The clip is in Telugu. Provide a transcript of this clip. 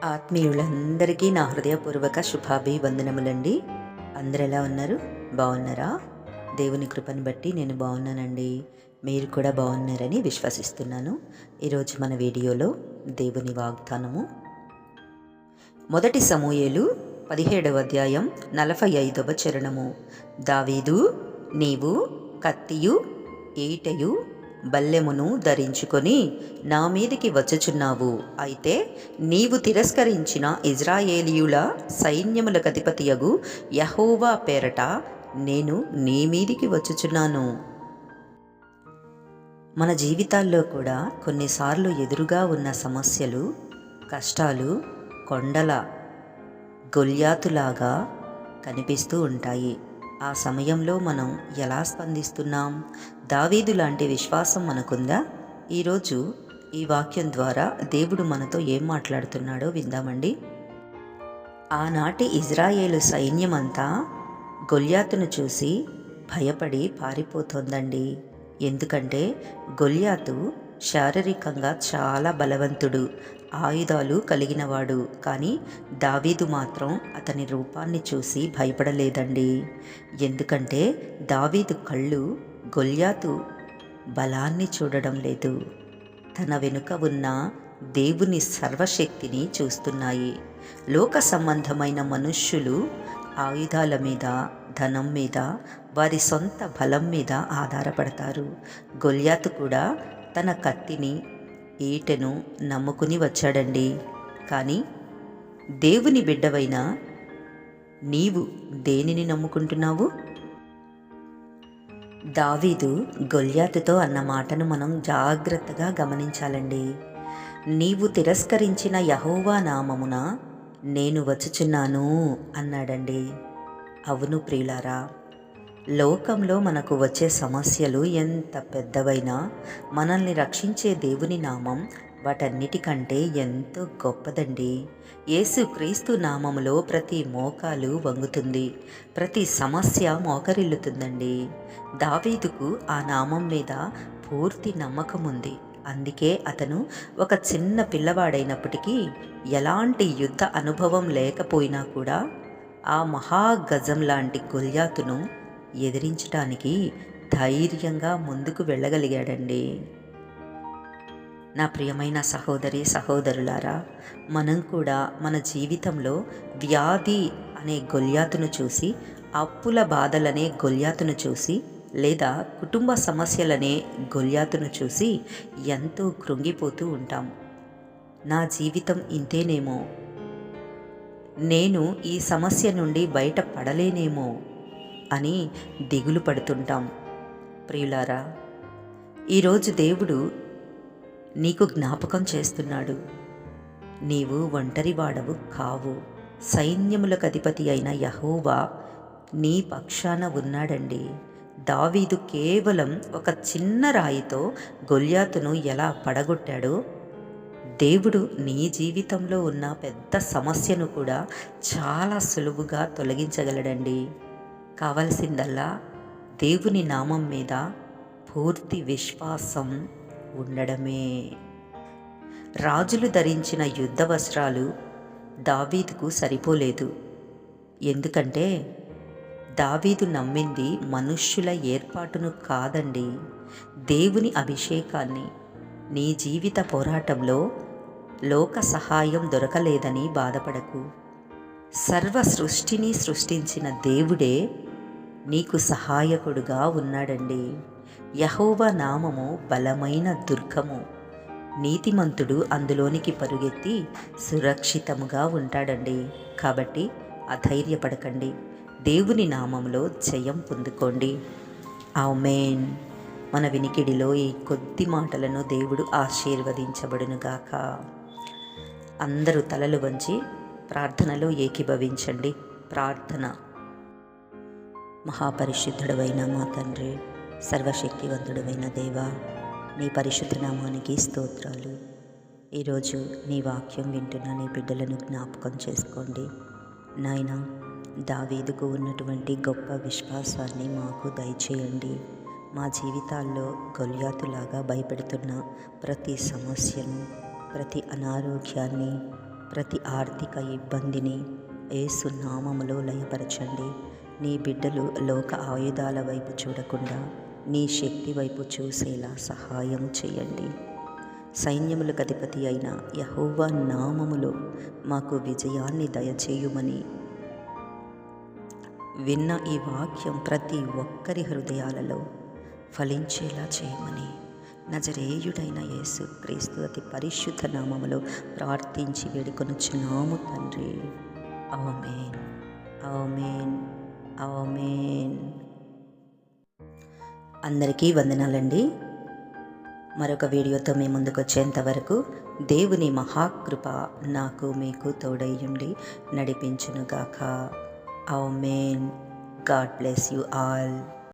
ఆత్మీయులందరికీ నా హృదయపూర్వక శుభాభివందనములండి. అందరు ఎలా ఉన్నారు? బాగున్నారా? దేవుని కృపను బట్టి నేను బాగున్నానండి. మీరు కూడా బాగున్నారని విశ్వసిస్తున్నాను. ఈరోజు మన వీడియోలో దేవుని వాగ్దానము మొదటి సమూయేలు 17వ అధ్యాయం 45వ చరణము. దావీదు, నీవు కత్తియు ఈటెయు బల్లెమును ధరించుకొని నా మీదికి వచ్చుచున్నావు. అయితే నీవు తిరస్కరించిన ఇజ్రాయేలీయుల సైన్యములకు అధిపతియగు యెహోవా పేరట నేను నీ మీదికి వచ్చుచున్నాను. మన జీవితాల్లో కూడా కొన్నిసార్లు ఎదురుగా ఉన్న సమస్యలు, కష్టాలు కొండల గొల్యాతులాగా కనిపిస్తూ ఉంటాయి. ఆ సమయంలో మనం ఎలా స్పందిస్తున్నాం? దావీదు లాంటి విశ్వాసం మనకుందా? ఈరోజు ఈ వాక్యం ద్వారా దేవుడు మనతో ఏం మాట్లాడుతున్నాడో విందామండి. ఆనాటి ఇజ్రాయేలు సైన్యమంతా గొల్యాతును చూసి భయపడి పారిపోతోందండి. ఎందుకంటే గొల్యాతు శారీరకంగా చాలా బలవంతుడు, ఆయుధాలు కలిగినవాడు. కానీ దావీదు మాత్రం అతని రూపాన్ని చూసి భయపడలేదండి. ఎందుకంటే దావీదు కళ్ళు గొల్యాతు బలాన్ని చూడడం లేదు, తన వెనుక ఉన్న దేవుని సర్వశక్తిని చూస్తున్నాయి. లోక సంబంధమైన మనుష్యులు ఆయుధాల మీద, ధనం మీద, వారి సొంత బలం మీద ఆధారపడతారు. గొల్యాతు కూడా తన కత్తిని, ఈటెను నమ్ముకుని వచ్చాడండి. కానీ దేవుని బిడ్డవైన నీవు దేనిని నమ్ముకుంటున్నావు? దావీదు గొల్యాతుతో అన్న మాటను మనం జాగ్రత్తగా గమనించాలండి. నీవు తిరస్కరించిన యెహోవా నామమున నేను వచ్చుచున్నాను అన్నాడండి. అవును ప్రియులారా, లోకంలో మనకు వచ్చే సమస్యలు ఎంత పెద్దవైనా మనల్ని రక్షించే దేవుని నామం వాటన్నిటికంటే ఎంతో గొప్పదండి. యేసుక్రీస్తు నామములో ప్రతి మోకాలు వంగుతుంది, ప్రతి సమస్య మోకరిల్లుతుందండి. దావీదుకు ఆ నామం మీద పూర్తి నమ్మకం ఉంది. అందుకే అతను ఒక చిన్న పిల్లవాడైనప్పటికీ, ఎలాంటి యుద్ధ అనుభవం లేకపోయినా కూడా ఆ మహాగజం లాంటి గొల్యాతును ఎదిరించడానికి ధైర్యంగా ముందుకు వెళ్ళగలిగాడండి. నా ప్రియమైన సహోదరి సహోదరులారా, మనం కూడా మన జీవితంలో వ్యాధి అనే గొల్యాతును చూసి, అప్పుల బాధలనే గొల్యాతును చూసి, లేదా కుటుంబ సమస్యలనే గొల్యాతును చూసి ఎంతో కృంగిపోతూ ఉంటాం. నా జీవితం ఇంతేనేమో, నేను ఈ సమస్య నుండి బయటపడలేనేమో అని దిగులు పడుతుంటాం. ప్రియులారా, ఈరోజు దేవుడు నీకు జ్ఞాపకం చేస్తున్నాడు. నీవు ఒంటరివాడవు కావు. సైన్యములకు అధిపతి అయిన యెహోవా నీ పక్షాన ఉన్నాడండి. దావీదు కేవలం ఒక చిన్న రాయితో గొల్యాతును ఎలా పడగొట్టాడో, దేవుడు నీ జీవితంలో ఉన్న పెద్ద సమస్యను కూడా చాలా సులువుగా తొలగించగలడండి. కావలసిందల్లా దేవుని నామం మీద పూర్తి విశ్వాసం ఉండడమే. రాజులు ధరించిన యుద్ధ వస్త్రాలు దావీదుకు సరిపోలేదు. ఎందుకంటే దావీదు నమ్మింది మనుష్యుల ఏర్పాటును కాదండి, దేవుని అభిషేకాన్ని. నీ జీవిత పోరాటంలో లోక సహాయం దొరకలేదని బాధపడకు. సర్వ సృష్టిని సృష్టించిన దేవుడే నీకు సహాయకుడుగా ఉన్నాడండి. యెహోవా నామము బలమైన దుర్గము, నీతిమంతుడు అందులోనికి పరుగెత్తి సురక్షితముగా ఉంటాడండి. కాబట్టి అధైర్యపడకండి, దేవుని నామములో జయం పొందుకోండి. ఆమేన్. మన వినికిడిలో ఈ కొద్ది మాటలను దేవుడు ఆశీర్వదించబడునుగాక. అందరూ తలలు వంచి ప్రార్థనలో ఏకీభవించండి. ప్రార్థన. మహాపరిశుద్ధుడవైన మా తండ్రి, సర్వశక్తివంతుడవైన దేవా, నీ పరిశుద్ధ నామానికి స్తోత్రాలు. ఈరోజు నీ వాక్యం వింటున్న నీ బిడ్డలను జ్ఞాపకం చేసుకోండి నాయనా. దావీదుకు ఉన్నటువంటి గొప్ప విశ్వాసాన్ని మాకు దయచేయండి. మా జీవితాల్లో గొల్యాతులాగా భయపెడుతున్న ప్రతి సమస్యను, ప్రతి అనారోగ్యాన్ని, ప్రతి ఆర్థిక ఇబ్బందిని యేసు నామములో లయపరచండి. నీ బిడ్డలు లోక ఆయుధాల వైపు చూడకుండా నీ శక్తి వైపు చూసేలా సహాయం చేయండి. సైన్యములకు అధిపతి అయిన యెహోవా నామములో మాకు విజయాన్ని దయచేయుమని విన్న ఈ వాక్యం ప్రతి ఒక్కరి హృదయాలలో ఫలించేలా చేయమని నజరేయుడైన యేసు క్రీస్తు అతి పరిశుద్ధ నామములో ప్రార్థించి వేడుకొనుచున్నాము తండ్రి. ఆమేన్, ఆమేన్, ఆమేన్. అందరికీ వందనాలండి. మరొక వీడియోతో మీ ముందుకు వచ్చేంత వరకు దేవుని మహాకృప నాకు మీకు తోడయ్యుండి నడిపించునుగాక. Amen. God bless you all.